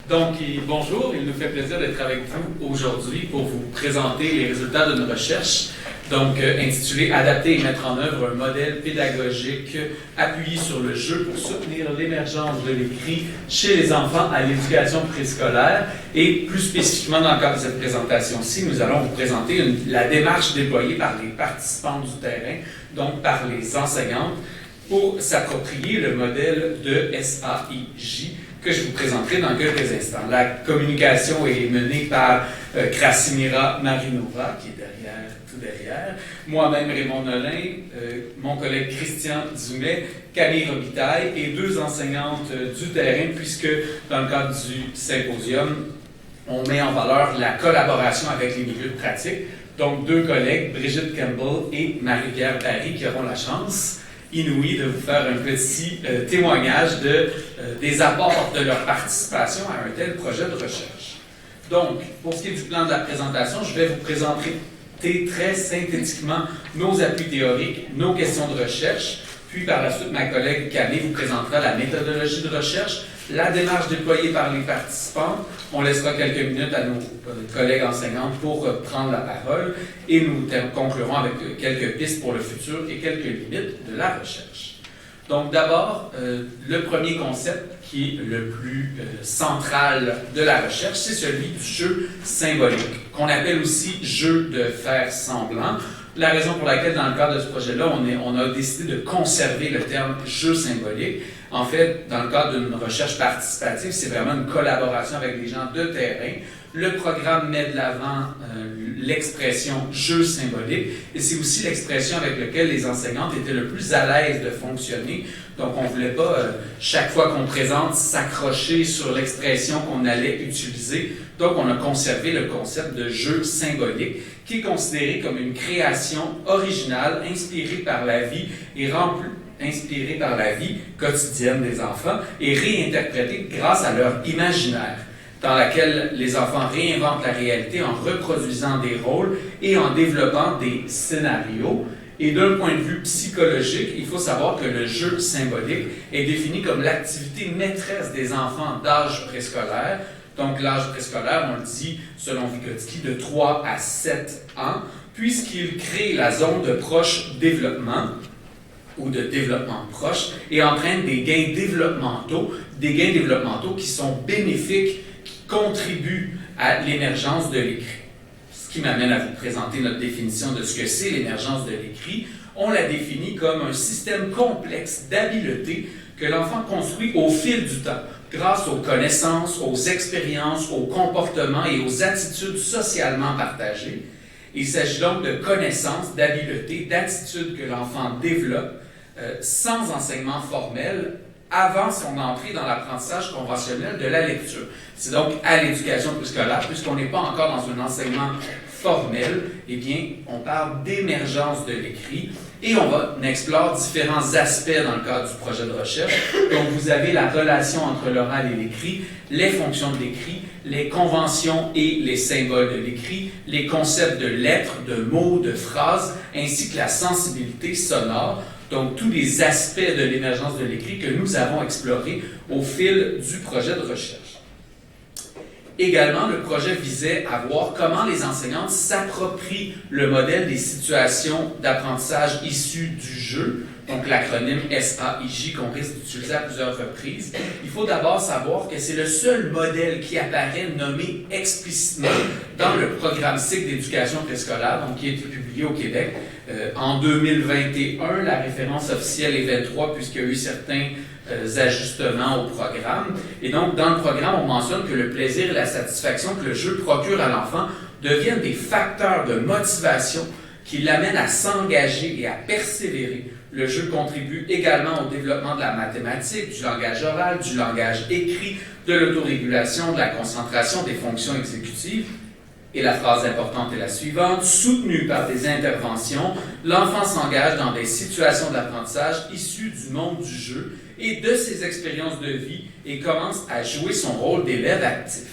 Donc, bonjour, il nous fait plaisir d'être avec vous aujourd'hui pour vous présenter les résultats de nos recherches, intitulée Adapter et mettre en œuvre un modèle pédagogique appuyé sur le jeu pour soutenir l'émergence de l'écrit chez les enfants à l'éducation préscolaire. Et plus spécifiquement, dans le cadre de cette présentation-ci, nous allons vous présenter la démarche déployée par les participants du terrain, donc par les enseignantes, pour s'approprier le modèle de SAIJ que je vous présenterai dans quelques instants. La communication est menée par Krasimira Marinova, qui est tout derrière, moi-même Raymond Nolin, mon collègue Christian Dumais, Camille Robitaille et deux enseignantes du terrain, puisque dans le cadre du symposium, on met en valeur la collaboration avec les milieux de pratique. Donc, deux collègues, Brigitte Campbell et Marie-Pierre Barry, qui auront la chance inouï de vous faire un petit témoignage des apports de leur participation à un tel projet de recherche. Donc, pour ce qui est du plan de la présentation, je vais vous présenter très synthétiquement nos appuis théoriques, nos questions de recherche, puis par la suite, ma collègue Camille vous présentera la méthodologie de recherche, la démarche déployée par les participants. On laissera quelques minutes à nos collègues enseignantes pour prendre la parole et nous conclurons avec quelques pistes pour le futur et quelques limites de la recherche. Donc d'abord, le premier concept qui est le plus central de la recherche, c'est celui du jeu symbolique, qu'on appelle aussi jeu de faire semblant. La raison pour laquelle, dans le cadre de ce projet-là, on a décidé de conserver le terme « jeu symbolique ». En fait, dans le cadre d'une recherche participative, c'est vraiment une collaboration avec des gens de terrain. Le programme met de l'avant l'expression « jeu symbolique » et c'est aussi l'expression avec laquelle les enseignantes étaient le plus à l'aise de fonctionner. Donc, on ne voulait pas, chaque fois qu'on présente, s'accrocher sur l'expression qu'on allait utiliser. Donc, on a conservé le concept de jeu symbolique, qui est considéré comme une création originale, inspirée par la vie quotidienne des enfants et réinterprétée grâce à leur imaginaire, dans laquelle les enfants réinventent la réalité en reproduisant des rôles et en développant des scénarios. Et d'un point de vue psychologique, il faut savoir que le jeu symbolique est défini comme l'activité maîtresse des enfants d'âge préscolaire. Donc, l'âge préscolaire, on le dit, selon Vygotsky, de 3 à 7 ans, puisqu'il crée la zone de proche développement ou de développement proche et entraîne des gains développementaux qui sont bénéfiques, qui contribuent à l'émergence de l'écrit. Ce qui m'amène à vous présenter notre définition de ce que c'est l'émergence de l'écrit. On la définit comme un système complexe d'habiletés que l'enfant construit au fil du temps, grâce aux connaissances, aux expériences, aux comportements et aux attitudes socialement partagées. Il s'agit donc de connaissances, d'habiletés, d'attitudes que l'enfant développe sans enseignement formel avant son entrée dans l'apprentissage conventionnel de la lecture. C'est donc à l'éducation préscolaire, puisqu'on n'est pas encore dans un enseignement formel, eh bien, on parle d'émergence de l'écrit et on explore différents aspects dans le cadre du projet de recherche. Donc, vous avez la relation entre l'oral et l'écrit, les fonctions de l'écrit, les conventions et les symboles de l'écrit, les concepts de lettres, de mots, de phrases, ainsi que la sensibilité sonore. Donc, tous les aspects de l'émergence de l'écrit que nous avons explorés au fil du projet de recherche. Également, le projet visait à voir comment les enseignantes s'approprient le modèle des situations d'apprentissage issues du jeu, donc l'acronyme SAIJ qu'on risque d'utiliser à plusieurs reprises. Il faut d'abord savoir que c'est le seul modèle qui apparaît nommé explicitement dans le programme cycle d'éducation préscolaire, donc qui a été publié au Québec. En 2021, la référence officielle est 23 puisqu'il y a eu certains ajustements au programme. Et donc, dans le programme, on mentionne que le plaisir et la satisfaction que le jeu procure à l'enfant deviennent des facteurs de motivation qui l'amènent à s'engager et à persévérer. Le jeu contribue également au développement de la mathématique, du langage oral, du langage écrit, de l'autorégulation, de la concentration, des fonctions exécutives. Et la phrase importante est la suivante. Soutenu par des interventions, l'enfant s'engage dans des situations d'apprentissage issues du monde du jeu et de ses expériences de vie et commence à jouer son rôle d'élève actif.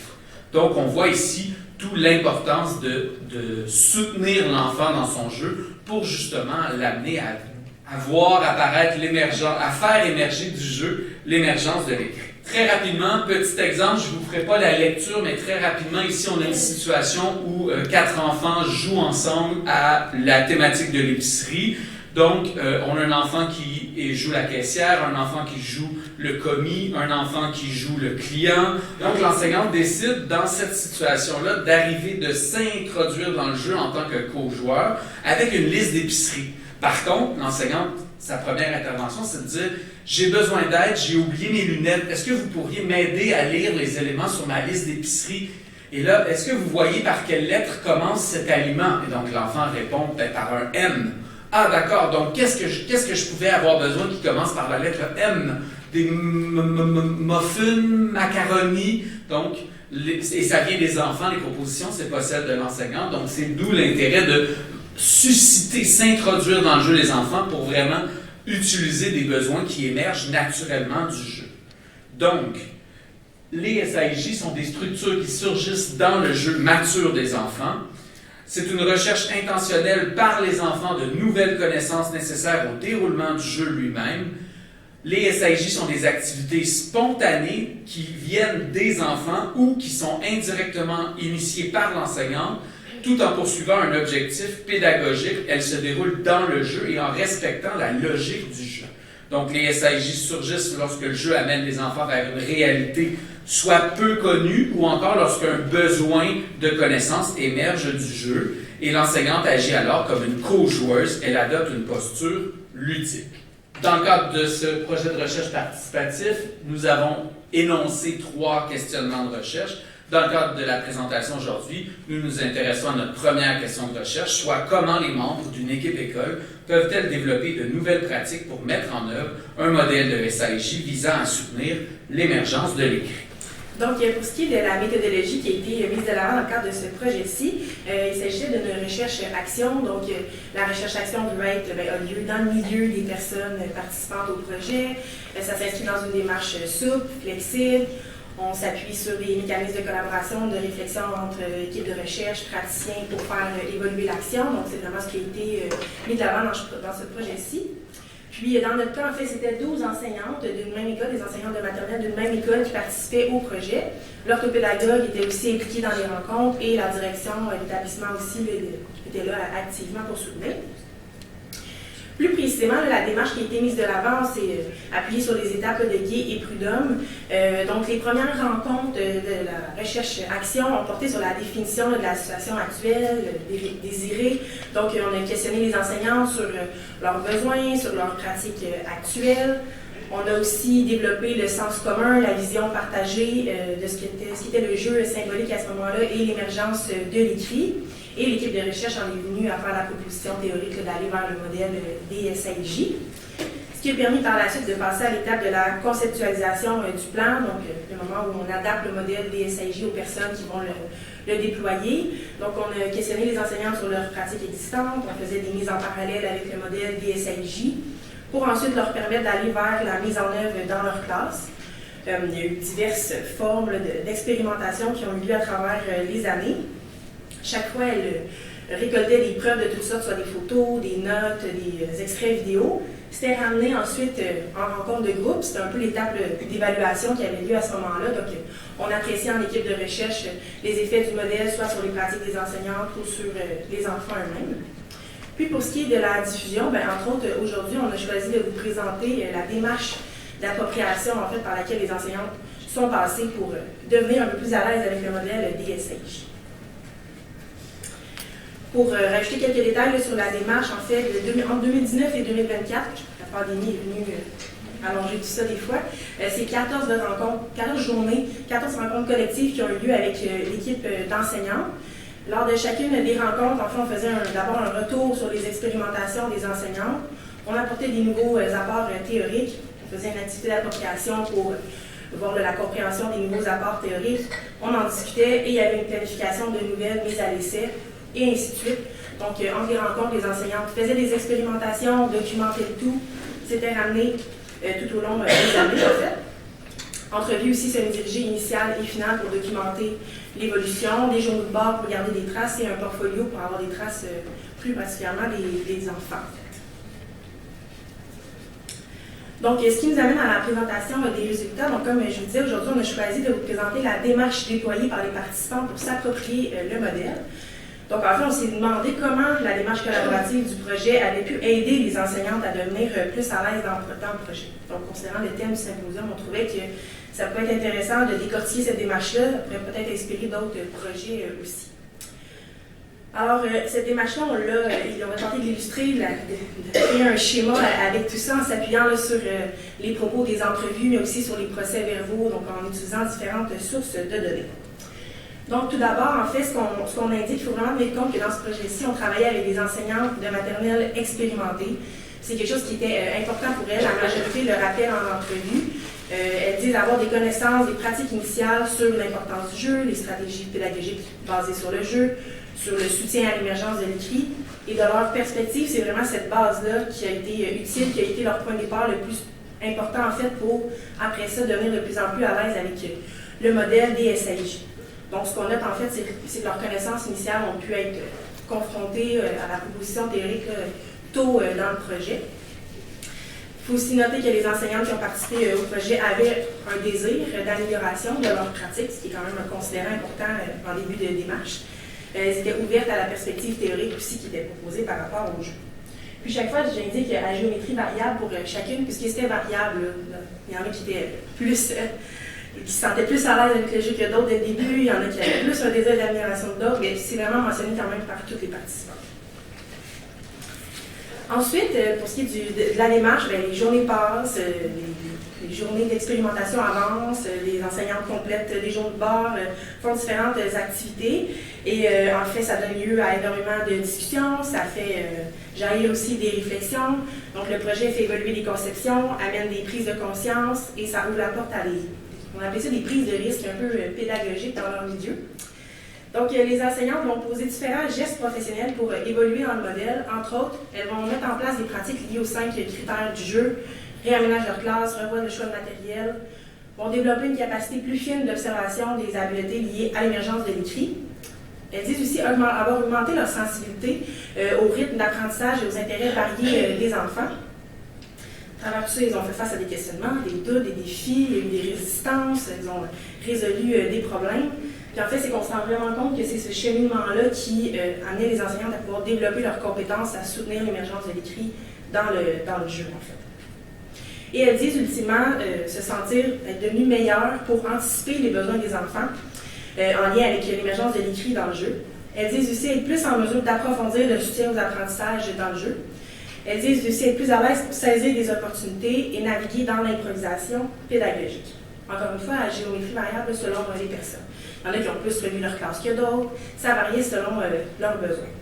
Donc, on voit ici toute l'importance de soutenir l'enfant dans son jeu pour justement l'amener à voir apparaître l'émergence, à faire émerger du jeu l'émergence de l'écrit. Très rapidement, petit exemple, je ne vous ferai pas la lecture, mais très rapidement, ici, on a une situation où 4 enfants jouent ensemble à la thématique de l'épicerie. Donc, on a un enfant qui joue la caissière, un enfant qui joue le commis, un enfant qui joue le client. Donc, l'enseignante décide, dans cette situation-là, d'arriver, de s'introduire dans le jeu en tant que co-joueur avec une liste d'épicerie. Par contre, l'enseignante, sa première intervention, c'est de dire « J'ai besoin d'aide, j'ai oublié mes lunettes. Est-ce que vous pourriez m'aider à lire les éléments sur ma liste d'épicerie? » Et là, est-ce que vous voyez par quelle lettre commence cet aliment? Et donc, l'enfant répond par un M. Ah, d'accord. Donc, qu'est-ce que je pouvais avoir besoin qui commence par la lettre M? Des muffins, macaronis. Donc, et ça vient des enfants, les propositions, c'est pas celle de l'enseignant. Donc, c'est d'où l'intérêt de susciter, s'introduire dans le jeu des enfants pour vraiment utiliser des besoins qui émergent naturellement du jeu. Donc, les SAIJ sont des structures qui surgissent dans le jeu mature des enfants. C'est une recherche intentionnelle par les enfants de nouvelles connaissances nécessaires au déroulement du jeu lui-même. Les SAIJ sont des activités spontanées qui viennent des enfants ou qui sont indirectement initiées par l'enseignant, tout en poursuivant un objectif pédagogique. Elles se déroulent dans le jeu et en respectant la logique du jeu. Donc, les SAIJ surgissent lorsque le jeu amène les enfants vers une réalité soit peu connue ou encore lorsqu'un besoin de connaissance émerge du jeu et l'enseignante agit alors comme une co-joueuse. Elle adopte une posture ludique. Dans le cadre de ce projet de recherche participatif, nous avons énoncé 3 questionnements de recherche. Dans le cadre de la présentation aujourd'hui, nous nous intéressons à notre première question de recherche, soit comment les membres d'une équipe école peuvent-elles développer de nouvelles pratiques pour mettre en œuvre un modèle de SAIJ visant à soutenir l'émergence de l'écrit. Donc, pour ce qui est de la méthodologie qui a été mise de l'avant dans le cadre de ce projet-ci, il s'agissait d'une recherche-action. Donc, la recherche-action a lieu dans le milieu des personnes participantes au projet. Ça s'inscrit dans une démarche souple, flexible. On s'appuie sur des mécanismes de collaboration, de réflexion entre équipes de recherche, praticiens pour faire évoluer l'action. Donc, c'est vraiment ce qui a été mis de l'avant dans ce projet-ci. Puis, dans notre cas, en fait, c'était 12 enseignantes d'une même école, des enseignantes de maternelle d'une même école qui participaient au projet. L'orthopédagogue était aussi impliqué dans les rencontres et la direction de l'établissement aussi était là activement pour soutenir. Plus précisément, la démarche qui a été mise de l'avant, c'est appuyée sur les étapes de Gay et Prudhomme. Donc, les premières rencontres de la recherche-action ont porté sur la définition de la situation actuelle, désirée. Donc, on a questionné les enseignants sur leurs besoins, sur leurs pratiques actuelles. On a aussi développé le sens commun, la vision partagée de ce qu'était le jeu symbolique à ce moment-là et l'émergence de l'écrit. Et l'équipe de recherche en est venue à faire la proposition théorique d'aller vers le modèle des SAIJ. Ce qui a permis par la suite de passer à l'étape de la conceptualisation du plan, donc le moment où on adapte le modèle des SAIJ aux personnes qui vont le déployer. Donc on a questionné les enseignants sur leurs pratiques existantes, on faisait des mises en parallèle avec le modèle des SAIJ, pour ensuite leur permettre d'aller vers la mise en œuvre dans leur classe. Il y a eu diverses formes d'expérimentation qui ont eu lieu à travers les années. Chaque fois, elle récoltait des preuves de toutes sortes, soit des photos, des notes, des extraits vidéo. C'était ramené ensuite en rencontre de groupe. C'était un peu l'étape d'évaluation qui avait lieu à ce moment-là. Donc, on appréciait en équipe de recherche les effets du modèle, soit sur les pratiques des enseignantes ou sur les enfants eux-mêmes. Puis, pour ce qui est de la diffusion, entre autres, aujourd'hui, on a choisi de vous présenter la démarche d'appropriation en fait, par laquelle les enseignantes sont passées pour devenir un peu plus à l'aise avec le modèle DSH. Pour rajouter quelques détails sur la démarche, en fait, entre 2019 et 2024, la pandémie est venue allonger tout ça des fois, c'est 14 journées, 14 rencontres collectives qui ont eu lieu avec l'équipe d'enseignants. Lors de chacune des rencontres, en fait, on faisait d'abord un retour sur les expérimentations des enseignants. On apportait des nouveaux apports théoriques. On faisait une activité d'appropriation pour voir la compréhension des nouveaux apports théoriques. On en discutait et il y avait une planification de nouvelles mises à l'essai. Et ainsi de suite. Donc, entre les rencontres, les enseignantes faisaient des expérimentations, documentaient le tout. C'était ramené tout au long des années, en fait. Entrevue aussi semi-dirigée initiale et finale pour documenter l'évolution, des journaux de bord pour garder des traces et un portfolio pour avoir des traces plus particulièrement des enfants. Donc, ce qui nous amène à la présentation des résultats. Donc, comme je vous disais, aujourd'hui, on a choisi de vous présenter la démarche déployée par les participants pour s'approprier le modèle. Donc, en fait, on s'est demandé comment la démarche collaborative du projet avait pu aider les enseignantes à devenir plus à l'aise dans le projet. Donc, considérant le thème du symposium, on trouvait que ça peut être intéressant de décortiquer cette démarche-là. Ça pourrait peut-être inspirer d'autres projets aussi. Alors, cette démarche-là, on a tenté d'illustrer, de créer un schéma avec tout ça en s'appuyant sur les propos des entrevues, mais aussi sur les procès-verbaux, donc en utilisant différentes sources de données. Donc, tout d'abord, en fait, ce qu'on indique, il faut vraiment tenir compte que dans ce projet-ci, on travaillait avec des enseignantes de maternelle expérimentées. C'est quelque chose qui était important pour elles. La majorité le rappelle en entrevue. Elles disent avoir des connaissances, des pratiques initiales sur l'importance du jeu, les stratégies pédagogiques basées sur le jeu, sur le soutien à l'émergence de l'écrit. Et de leur perspective, c'est vraiment cette base-là qui a été utile, qui a été leur point de départ le plus important, en fait, pour, après ça, devenir de plus en plus à l'aise avec le modèle des SAIJ. Donc, ce qu'on note, en fait, c'est que leurs connaissances initiales ont pu être confrontées à la proposition théorique tôt dans le projet. Il faut aussi noter que les enseignantes qui ont participé au projet avaient un désir d'amélioration de leur pratique, ce qui est quand même un considérant important en début de démarche. Elles étaient ouvertes à la perspective théorique aussi qui était proposée par rapport au jeu. Puis chaque fois, j'indique la géométrie variable pour chacune, puisque c'était variable. Il y en a qui étaient plus, qui se sentaient plus à l'aise avec le jeu que d'autres dès le début. Il y en a qui avaient plus un désir d'admiration que d'autres, mais c'est vraiment mentionné quand même par toutes les participants. Ensuite, pour ce qui est de la démarche, les journées passent, les journées d'expérimentation avancent, les enseignantes complètent des jours de bord, font différentes activités. Et en fait, ça donne lieu à énormément de discussions, ça fait jaillir aussi des réflexions. Donc, le projet fait évoluer les conceptions, amène des prises de conscience et ça ouvre la porte à on appelle ça des prises de risque un peu pédagogiques dans leur milieu. Donc, les enseignantes vont poser différents gestes professionnels pour évoluer dans le modèle. Entre autres, elles vont mettre en place des pratiques liées aux 5 critères du jeu, réaménagent leur classe, revoient le choix de matériel, vont développer une capacité plus fine d'observation des habiletés liées à l'émergence de l'écrit. Elles disent aussi avoir augmenté leur sensibilité au rythme d'apprentissage et aux intérêts variés des enfants. À travers tout ça, ils ont fait face à des questionnements, des doutes, des défis, il y a eu des résistances, ils ont résolu des problèmes. Puis en fait, c'est qu'on se rend vraiment compte que c'est ce cheminement-là qui amenait les enseignantes à pouvoir développer leurs compétences à soutenir l'émergence de l'écrit dans le jeu, en fait. Et elles disent ultimement se sentir être devenues meilleures pour anticiper les besoins des enfants en lien avec l'émergence de l'écrit dans le jeu. Elles disent aussi être plus en mesure d'approfondir le soutien aux apprentissages dans le jeu. Elles disent aussi être plus à l'aise pour saisir des opportunités et naviguer dans l'improvisation pédagogique. Encore une fois, la géométrie variable selon les personnes. Il y en a qui ont plus revu leur classe que d'autres. Ça variait selon leurs besoins.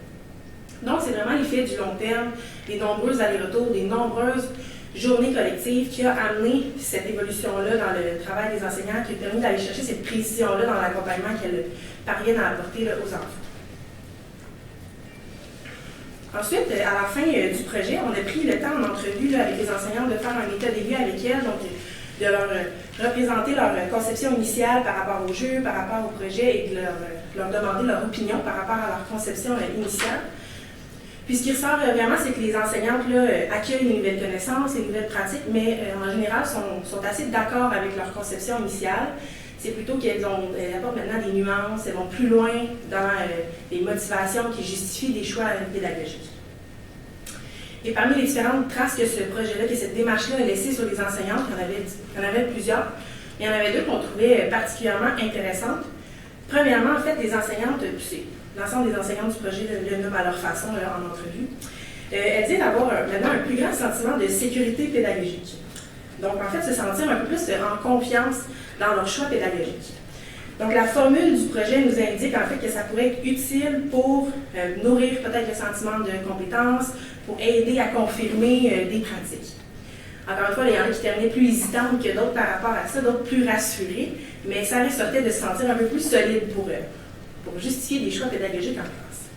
Donc, c'est vraiment l'effet du long terme, des nombreux allers-retours, des nombreuses journées collectives qui a amené cette évolution-là dans le travail des enseignants, qui a permis d'aller chercher cette précision-là dans l'accompagnement qu'elles parviennent à apporter là, aux enfants. Ensuite, à la fin du projet, on a pris le temps en entrevue là, avec les enseignants de faire un état des lieux avec elles, donc de leur représenter leur conception initiale par rapport au jeu, par rapport au projet et de leur demander leur opinion par rapport à leur conception initiale. Puis ce qui ressort vraiment, c'est que les enseignantes là, accueillent les nouvelles connaissances, les nouvelles pratiques, mais en général sont assez d'accord avec leur conception initiale. C'est plutôt qu'elles apportent maintenant des nuances, elles vont plus loin dans les motivations qui justifient des choix pédagogiques. Et parmi les différentes traces que ce projet-là, que cette démarche-là a laissées sur les enseignantes, il y en avait plusieurs, mais il y en avait deux qu'on trouvait particulièrement intéressantes. Premièrement, en fait, les enseignantes, l'ensemble des enseignantes du projet le nomment à leur façon en entrevue, elles disent avoir maintenant un plus grand sentiment de sécurité pédagogique. Donc, en fait, se sentir un peu plus en confiance dans leur choix pédagogique. Donc, la formule du projet nous indique en fait que ça pourrait être utile pour nourrir peut-être le sentiment de compétence, pour aider à confirmer des pratiques. Encore une fois, il y en a qui terminaient plus hésitantes que d'autres par rapport à ça, d'autres plus rassurées, mais ça ressortait de se sentir un peu plus solide pour justifier des choix pédagogiques en classe.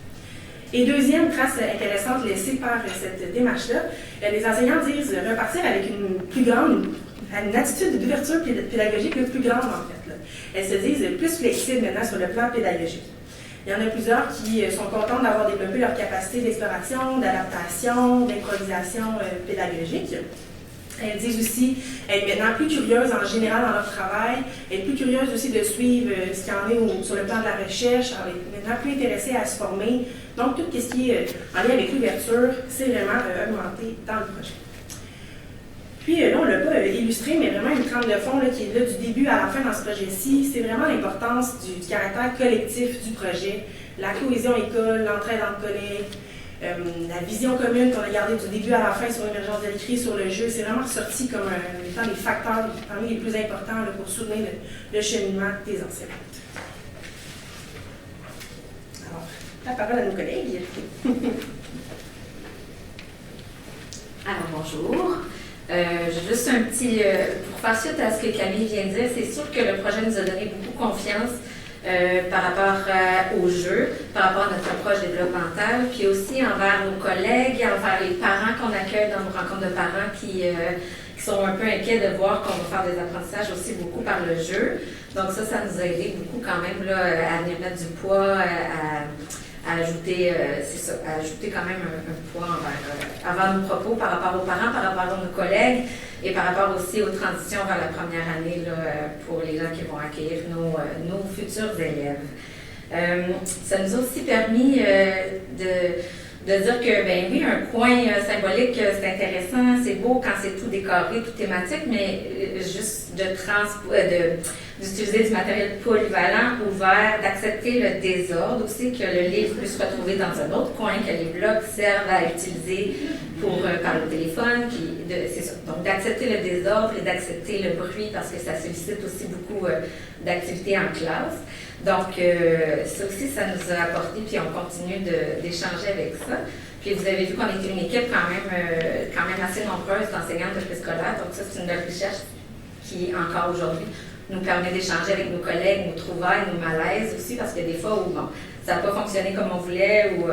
Et deuxième trace intéressante laissée par cette démarche-là, les enseignants disent repartir avec une attitude d'ouverture pédagogique plus grande en fait. Là. Elles se disent plus flexibles maintenant sur le plan pédagogique. Il y en a plusieurs qui sont contents d'avoir développé leur capacité d'exploration, d'adaptation, d'improvisation pédagogique. Elles disent aussi être maintenant plus curieuses en général dans leur travail, être plus curieuses aussi de suivre ce qu'il y en est sur le plan de la recherche, être maintenant plus intéressées à se former. Donc, tout ce qui est en lien avec l'ouverture, c'est vraiment augmenté dans le projet. Puis là, on ne l'a pas illustré, mais vraiment une trame de fond là, qui est là du début à la fin dans ce projet-ci, c'est vraiment l'importance du caractère collectif du projet, la cohésion école, l'entraide entre collègues, la vision commune qu'on a gardée du début à la fin sur l'émergence de l'écrit, sur le jeu, c'est vraiment ressorti comme étant des facteurs parmi les plus importants là, pour soutenir le cheminement des enseignantes. Alors, la parole à nos collègues. Alors, bonjour. Juste un petit... pour faire suite à ce que Camille vient de dire, c'est sûr que le projet nous a donné beaucoup confiance par rapport au jeu, par rapport à notre approche développementale, puis aussi envers nos collègues, envers les parents qu'on accueille dans nos rencontres de parents qui sont un peu inquiets de voir qu'on va faire des apprentissages aussi beaucoup par le jeu. Donc ça nous a aidé beaucoup quand même là, à venir mettre du poids, à ajouter, à ajouter quand même un poids envers nos propos par rapport aux parents, par rapport à nos collègues et par rapport aussi aux transitions vers la première année là, pour les gens qui vont accueillir nos futurs élèves. Ça nous a aussi permis de dire que, ben oui, un coin symbolique, c'est intéressant, c'est beau quand c'est tout décoré, tout thématique, mais juste d'utiliser du matériel polyvalent, ouvert, d'accepter le désordre aussi, que le livre puisse se retrouver dans un autre coin, que les blocs servent à utiliser pour parler au téléphone, c'est ça. Donc, d'accepter le désordre et d'accepter le bruit, parce que ça sollicite aussi beaucoup d'activités en classe. Donc, ça aussi, ça nous a apporté, puis on continue d'échanger avec ça. Puis vous avez vu qu'on était une équipe quand même assez nombreuse d'enseignantes de préscolaire, donc ça, c'est une belle recherche qui, encore aujourd'hui, nous permet d'échanger avec nos collègues, nos trouvailles, nos malaises aussi, parce qu'il y a des fois où, bon, ça n'a pas fonctionné comme on voulait, ou...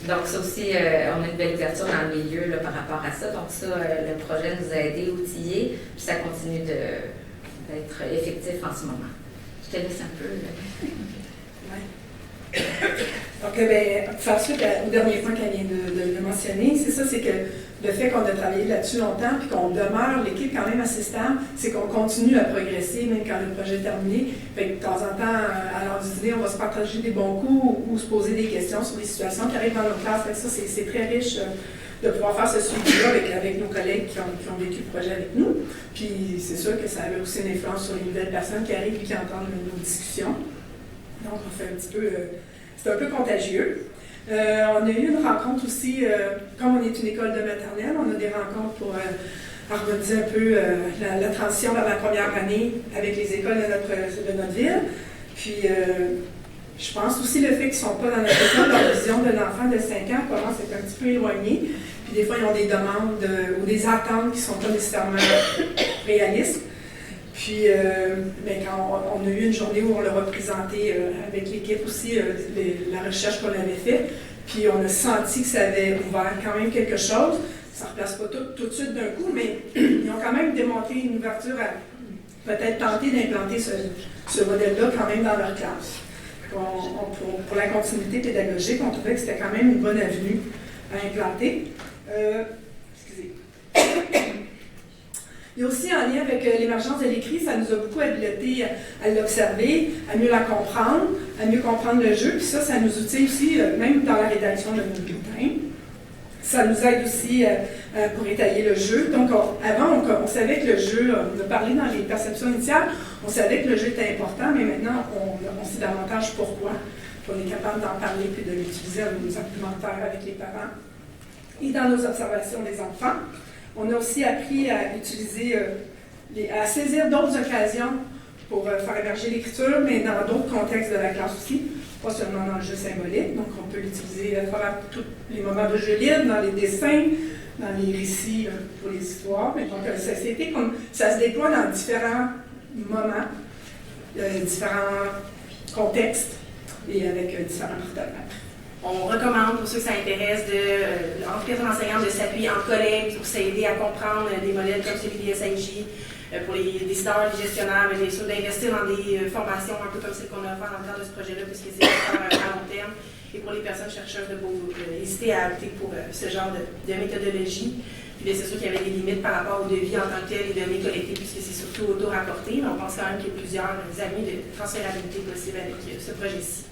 donc ça aussi, on a une belle ouverture dans le milieu là, par rapport à ça. Donc ça, le projet nous a aidés, outillés, puis ça continue d'être effectif en ce moment. Je te laisse un peu. Ouais. Donc, faire suite au dernier point qu'elle vient de mentionner, c'est ça, c'est que le fait qu'on a travaillé là-dessus longtemps, puis qu'on demeure l'équipe quand même assez stable, c'est qu'on continue à progresser, même quand le projet est terminé. Fait que de temps en temps, à l'heure du dîner, on va se partager des bons coups ou se poser des questions sur des situations qui arrivent dans nos classes. Fait que ça, c'est très riche de pouvoir faire ce suivi-là avec nos collègues qui ont vécu le projet avec nous. Puis c'est sûr que ça avait aussi une influence sur les nouvelles personnes qui arrivent et qui entendent nos discussions. Donc, on fait un petit peu... c'est un peu contagieux. On a eu une rencontre aussi, comme on est une école de maternelle, on a des rencontres pour harmoniser un peu la transition vers la première année avec les écoles de notre ville. Puis, je pense aussi le fait qu'ils ne sont pas dans notre école, leur vision de l'enfant de 5 ans commence à être un petit peu éloignée. Puis des fois, ils ont des demandes ou des attentes qui ne sont pas nécessairement réalistes. Puis, quand on a eu une journée où on leur a présenté avec l'équipe aussi la recherche qu'on avait faite, puis on a senti que ça avait ouvert quand même quelque chose. Ça ne replace pas tout de suite d'un coup, mais ils ont quand même démontré une ouverture à peut-être tenter d'implanter ce modèle-là quand même dans leur classe. Pour la continuité pédagogique, on trouvait que c'était quand même une bonne avenue à implanter. Excusez. Il y a aussi en lien avec l'émergence de l'écrit, ça nous a beaucoup habilité à l'observer, à mieux la comprendre, à mieux comprendre le jeu. Puis ça nous outille aussi, même dans la rédaction de nos bulletins. Ça nous aide aussi pour étayer le jeu. Donc, avant, on savait que le jeu, on a parlé dans les perceptions initiales, on savait que le jeu était important, mais maintenant, on sait davantage pourquoi. On est capable d'en parler puis de l'utiliser dans nos argumentaires avec les parents et dans nos observations des enfants. On a aussi appris à utiliser, à saisir d'autres occasions pour faire émerger l'écriture, mais dans d'autres contextes de la classe aussi, pas seulement dans le jeu symbolique. Donc, on peut l'utiliser à travers tous les moments de jeu libre, dans les dessins, dans les récits pour les histoires. Mais donc, ça se déploie dans différents moments, différents contextes et avec différents partenaires. On recommande pour ceux que ça intéresse en tout cas enseignants de s'appuyer en collègues pour s'aider à comprendre des modèles comme celui des SIJ, pour les décideurs, les gestionnaires, mais bien sûr d'investir dans des formations un peu comme celles qu'on a offert dans le cadre de ce projet-là, puisque c'est à long terme. Et pour les personnes chercheuses, de hésiter à opter pour ce genre de méthodologie. Puis c'est sûr qu'il y avait des limites par rapport aux devis en tant que tel, les données collectées, puisque c'est surtout auto-rapporté, mais on pense quand même qu'il y a plusieurs années de transférabilité possible avec ce projet-ci.